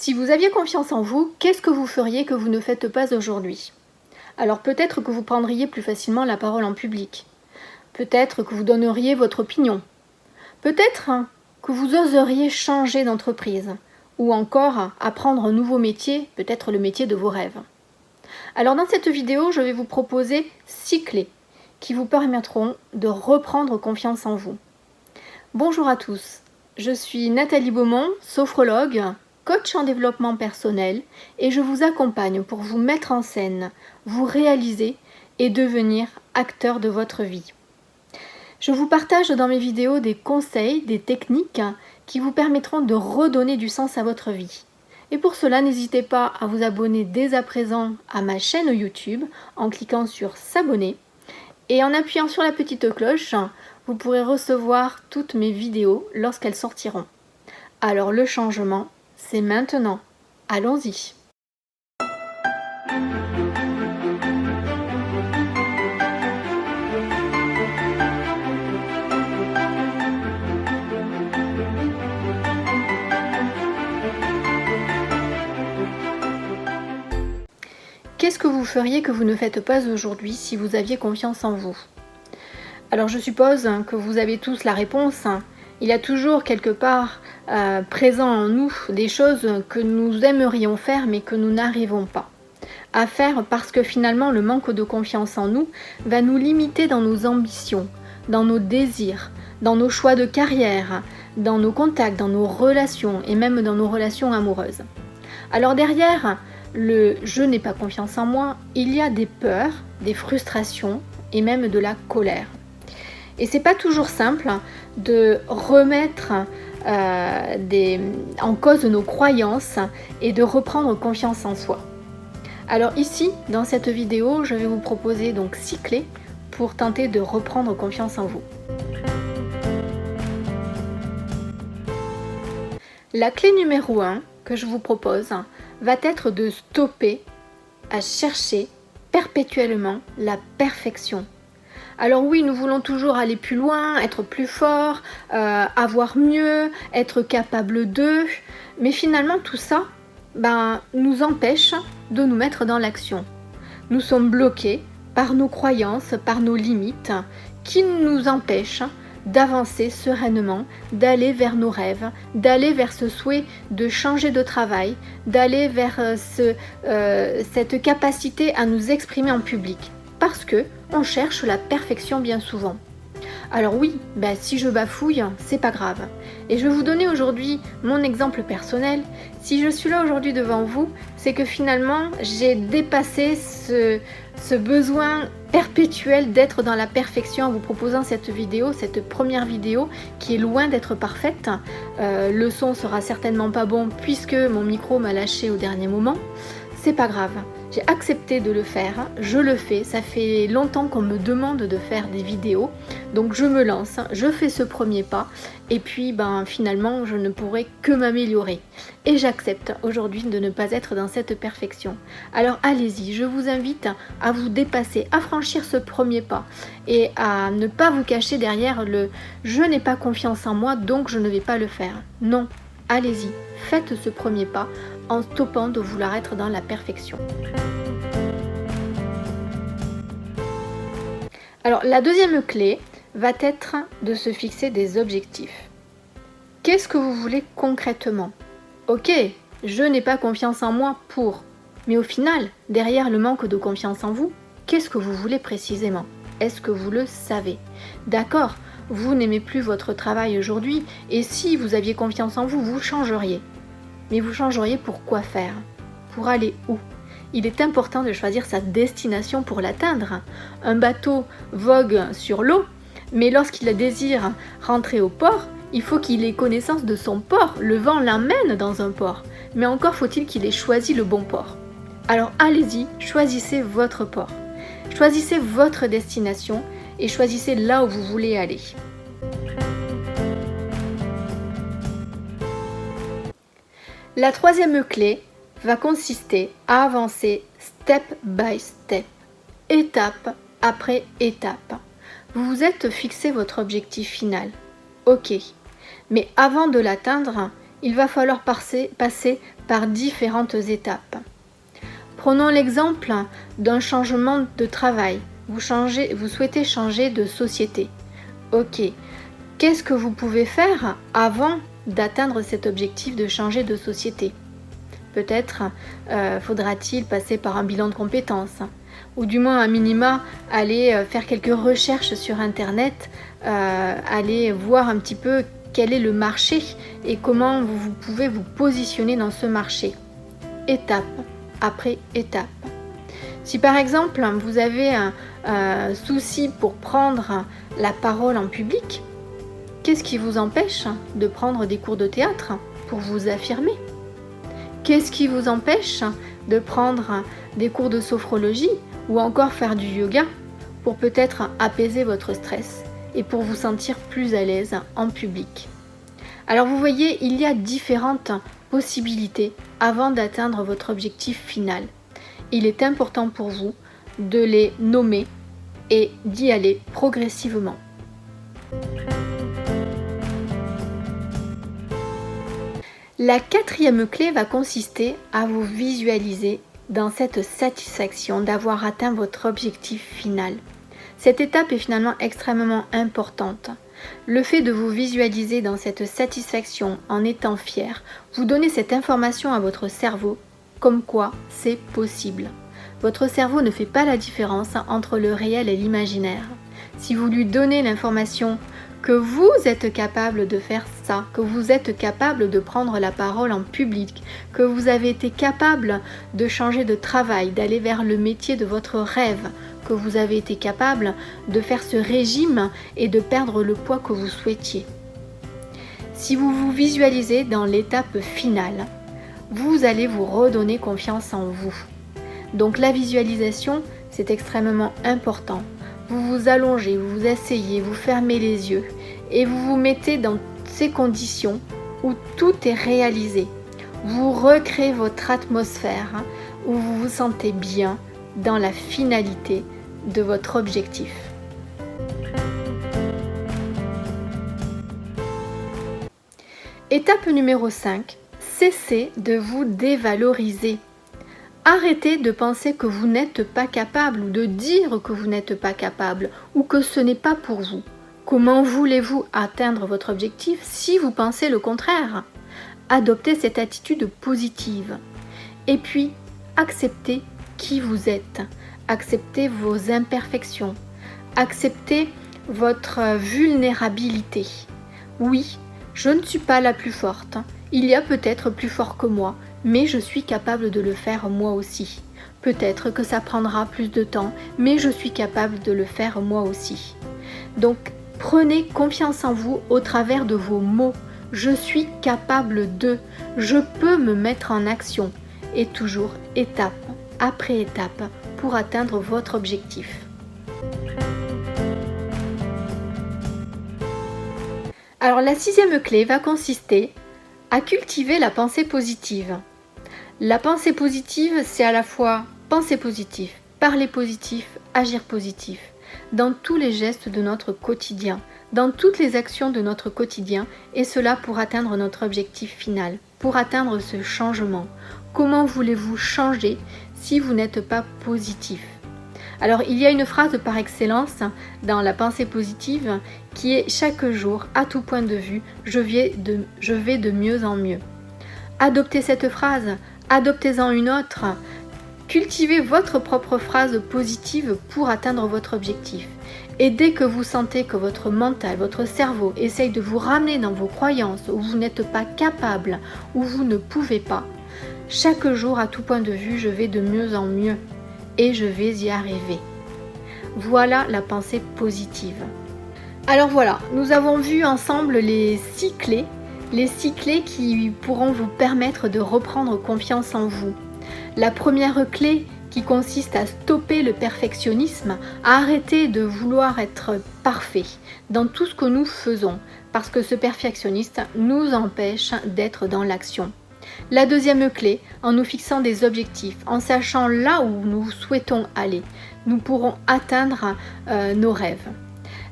Si vous aviez confiance en vous, qu'est-ce que vous feriez que vous ne faites pas aujourd'hui? Alors peut-être que vous prendriez plus facilement la parole en public. Peut-être que vous donneriez votre opinion. Peut-être que vous oseriez changer d'entreprise. Ou encore apprendre un nouveau métier, peut-être le métier de vos rêves. Alors dans cette vidéo, je vais vous proposer 6 clés qui vous permettront de reprendre confiance en vous. Bonjour à tous, je suis Nathalie Beaumont, sophrologue, coach en développement personnel et je vous accompagne pour vous mettre en scène, vous réaliser et devenir acteur de votre vie. Je vous partage dans mes vidéos des conseils, des techniques qui vous permettront de redonner du sens à votre vie. Et pour cela, n'hésitez pas à vous abonner dès à présent à ma chaîne YouTube en cliquant sur s'abonner et en appuyant sur la petite cloche, vous pourrez recevoir toutes mes vidéos lorsqu'elles sortiront. Alors le changement, c'est maintenant. Allons-y. Qu'est-ce que vous feriez que vous ne faites pas aujourd'hui si vous aviez confiance en vous? Alors je suppose que vous avez tous la réponse. Il y a toujours quelque part présent en nous des choses que nous aimerions faire mais que nous n'arrivons pas à faire parce que finalement le manque de confiance en nous va nous limiter dans nos ambitions, dans nos désirs, dans nos choix de carrière, dans nos contacts, dans nos relations et même dans nos relations amoureuses. Alors derrière le « je n'ai pas confiance en moi », il y a des peurs, des frustrations et même de la colère. Et c'est pas toujours simple de remettre en cause nos croyances et de reprendre confiance en soi. Alors ici, dans cette vidéo, je vais vous proposer donc 6 clés pour tenter de reprendre confiance en vous. La clé numéro 1 que je vous propose va être de stopper à chercher perpétuellement la perfection. Alors oui, nous voulons toujours aller plus loin, être plus fort, avoir mieux, être capable d'eux, mais finalement tout ça nous empêche de nous mettre dans l'action. Nous sommes bloqués par nos croyances, par nos limites, qui nous empêchent d'avancer sereinement, d'aller vers nos rêves, d'aller vers ce souhait de changer de travail, d'aller vers cette capacité à nous exprimer en public. Parce que on cherche la perfection bien souvent. Alors oui, si je bafouille, c'est pas grave. Et je vais vous donner aujourd'hui mon exemple personnel. Si je suis là aujourd'hui devant vous, c'est que finalement j'ai dépassé ce besoin perpétuel d'être dans la perfection en vous proposant cette vidéo, cette première vidéo qui est loin d'être parfaite. Le son sera certainement pas bon puisque mon micro m'a lâché au dernier moment. C'est pas grave, j'ai accepté de le faire, je le fais, ça fait longtemps qu'on me demande de faire des vidéos, donc je me lance, je fais ce premier pas, et puis finalement je ne pourrai que m'améliorer. Et j'accepte aujourd'hui de ne pas être dans cette perfection. Alors allez-y, je vous invite à vous dépasser, à franchir ce premier pas, et à ne pas vous cacher derrière le « je n'ai pas confiance en moi, donc je ne vais pas le faire ». Non, allez-y, faites ce premier pas en stoppant de vouloir être dans la perfection. Alors la deuxième clé va être de se fixer des objectifs. Qu'est-ce que vous voulez concrètement? Ok, je n'ai pas confiance en moi pour, mais au final, derrière le manque de confiance en vous, qu'est-ce que vous voulez précisément? Est-ce que vous le savez? D'accord, vous n'aimez plus votre travail aujourd'hui et si vous aviez confiance en vous, vous changeriez. Mais vous changeriez pour quoi faire? Pour aller où? Il est important de choisir sa destination pour l'atteindre. Un bateau vogue sur l'eau, mais lorsqu'il désire rentrer au port, il faut qu'il ait connaissance de son port. Le vent l'emmène dans un port, mais encore faut-il qu'il ait choisi le bon port. Alors allez-y, choisissez votre port. Choisissez votre destination et choisissez là où vous voulez aller. La troisième clé va consister à avancer step by step, étape après étape. Vous vous êtes fixé votre objectif final. Ok, mais avant de l'atteindre, il va falloir passer par différentes étapes. Prenons l'exemple d'un changement de travail. Vous souhaitez changer de société. Ok, qu'est-ce que vous pouvez faire avant d'atteindre cet objectif de changer de société? Peut-être faudra-t-il passer par un bilan de compétences, ou du moins à minima aller faire quelques recherches sur internet, aller voir un petit peu quel est le marché et comment vous pouvez vous positionner dans ce marché, étape après étape. Si par exemple vous avez un souci pour prendre la parole en public, qu'est-ce qui vous empêche de prendre des cours de théâtre pour vous affirmer? Qu'est-ce qui vous empêche de prendre des cours de sophrologie ou encore faire du yoga pour peut-être apaiser votre stress et pour vous sentir plus à l'aise en public? Alors vous voyez, il y a différentes possibilités avant d'atteindre votre objectif final. Il est important pour vous de les nommer et d'y aller progressivement. La quatrième clé va consister à vous visualiser dans cette satisfaction d'avoir atteint votre objectif final. Cette étape est finalement extrêmement importante. Le fait de vous visualiser dans cette satisfaction en étant fier, vous donnez cette information à votre cerveau comme quoi c'est possible. Votre cerveau ne fait pas la différence entre le réel et l'imaginaire. Si vous lui donnez l'information que vous êtes capable de faire ça, que vous êtes capable de prendre la parole en public, que vous avez été capable de changer de travail, d'aller vers le métier de votre rêve, que vous avez été capable de faire ce régime et de perdre le poids que vous souhaitiez. Si vous vous visualisez dans l'étape finale, vous allez vous redonner confiance en vous. Donc la visualisation, c'est extrêmement important. Vous vous allongez, vous vous asseyez, vous fermez les yeux et vous vous mettez dans ces conditions où tout est réalisé. Vous recréez votre atmosphère où vous vous sentez bien dans la finalité de votre objectif. Étape numéro 5, cessez de vous dévaloriser. Arrêtez de penser que vous n'êtes pas capable ou de dire que vous n'êtes pas capable ou que ce n'est pas pour vous. Comment voulez-vous atteindre votre objectif si vous pensez le contraire? Adoptez cette attitude positive. Et puis, acceptez qui vous êtes. Acceptez vos imperfections. Acceptez votre vulnérabilité. Oui, je ne suis pas la plus forte. Il y a peut-être plus fort que moi, mais je suis capable de le faire moi aussi. Peut-être que ça prendra plus de temps, mais je suis capable de le faire moi aussi. Donc, prenez confiance en vous au travers de vos mots. Je suis capable de, je peux me mettre en action. Et toujours étape après étape pour atteindre votre objectif. Alors la 6e clé va consister à cultiver la pensée positive. La pensée positive, c'est à la fois penser positif, parler positif, agir positif, dans tous les gestes de notre quotidien, dans toutes les actions de notre quotidien, et cela pour atteindre notre objectif final, pour atteindre ce changement. Comment voulez-vous changer si vous n'êtes pas positif? Alors il y a une phrase par excellence dans la pensée positive qui est « chaque jour, à tout point de vue, je vais de mieux en mieux ». Adoptez cette phrase, adoptez-en une autre, cultivez votre propre phrase positive pour atteindre votre objectif. Et dès que vous sentez que votre mental, votre cerveau essaye de vous ramener dans vos croyances où vous n'êtes pas capable, où vous ne pouvez pas, chaque jour, à tout point de vue, je vais de mieux en mieux. Et je vais y arriver. Voilà la pensée positive. Alors voilà, nous avons vu ensemble les 6 clés qui pourront vous permettre de reprendre confiance en vous. La première clé qui consiste à stopper le perfectionnisme, à arrêter de vouloir être parfait dans tout ce que nous faisons, parce que ce perfectionniste nous empêche d'être dans l'action. La deuxième clé, en nous fixant des objectifs, en sachant là où nous souhaitons aller, nous pourrons atteindre nos rêves.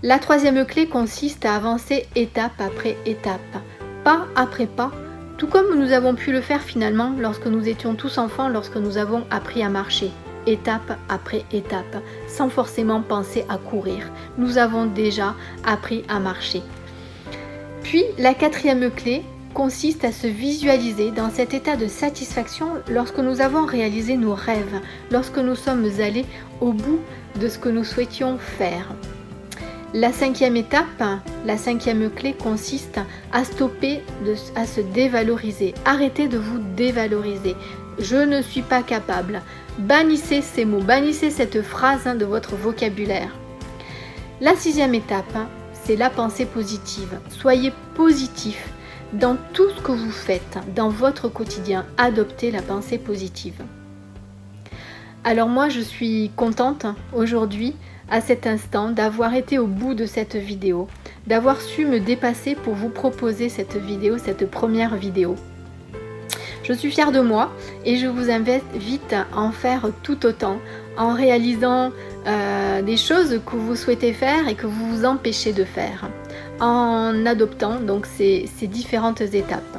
La troisième clé consiste à avancer étape après étape, pas après pas, Tout comme nous avons pu le faire finalement lorsque nous étions tous enfants, lorsque nous avons appris à marcher, étape après étape, sans forcément penser à courir. Nous avons déjà appris à marcher. Puis la 4e clé consiste à se visualiser dans cet état de satisfaction lorsque nous avons réalisé nos rêves, lorsque nous sommes allés au bout de ce que nous souhaitions faire. La 5e étape, la 5e clé consiste à stopper, à se dévaloriser. Arrêtez de vous dévaloriser. Je ne suis pas capable. Bannissez ces mots, bannissez cette phrase de votre vocabulaire. La 6e étape, c'est la pensée positive. Soyez positif dans tout ce que vous faites, dans votre quotidien. Adoptez la pensée positive. Alors moi, je suis contente aujourd'hui, à cet instant, d'avoir été au bout de cette vidéo, d'avoir su me dépasser pour vous proposer cette vidéo, cette première vidéo. Je suis fière de moi et je vous invite à en faire tout autant en réalisant des choses que vous souhaitez faire et que vous vous empêchez de faire, en adoptant donc ces différentes étapes.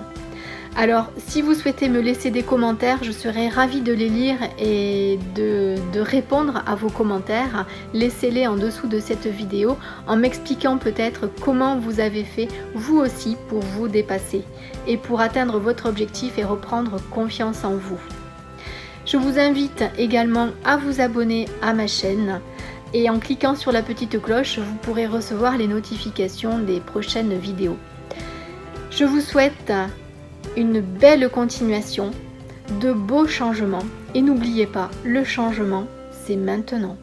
Alors, si vous souhaitez me laisser des commentaires, je serai ravie de les lire et de répondre à vos commentaires. Laissez-les en dessous de cette vidéo en m'expliquant peut-être comment vous avez fait vous aussi pour vous dépasser et pour atteindre votre objectif et reprendre confiance en vous. Je vous invite également à vous abonner à ma chaîne et en cliquant sur la petite cloche, vous pourrez recevoir les notifications des prochaines vidéos. Je vous souhaite une belle continuation, de beaux changements et n'oubliez pas, le changement, c'est maintenant.